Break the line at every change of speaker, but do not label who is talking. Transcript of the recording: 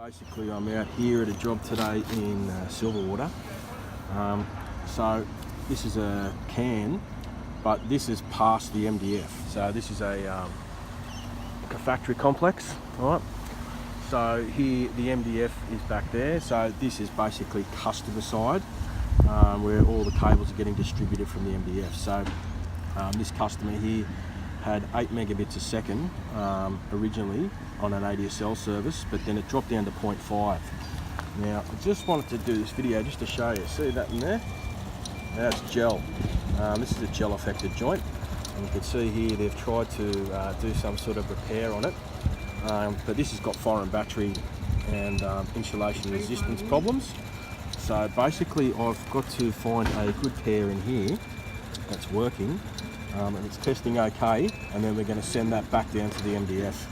Basically, I'm out here at a job today in Silverwater. So this is a can, but this is past the MDF. So this is a factory complex, all right? So here the MDF is back there. So this is basically customer side, where all the cables are getting distributed from the MDF. So this customer here had 8 megabits a second originally on an ADSL service, but then it dropped down to 0.5. Now I just wanted to do this video just to show you. See that in there? That's gel. This is a gel affected joint, and you can see here they've tried to do some sort of repair on it, but this has got foreign battery and insulation resistance problems. So basically I've got to find a good pair in here that's working, and it's testing okay, and then we're going to send that back down to the MDF.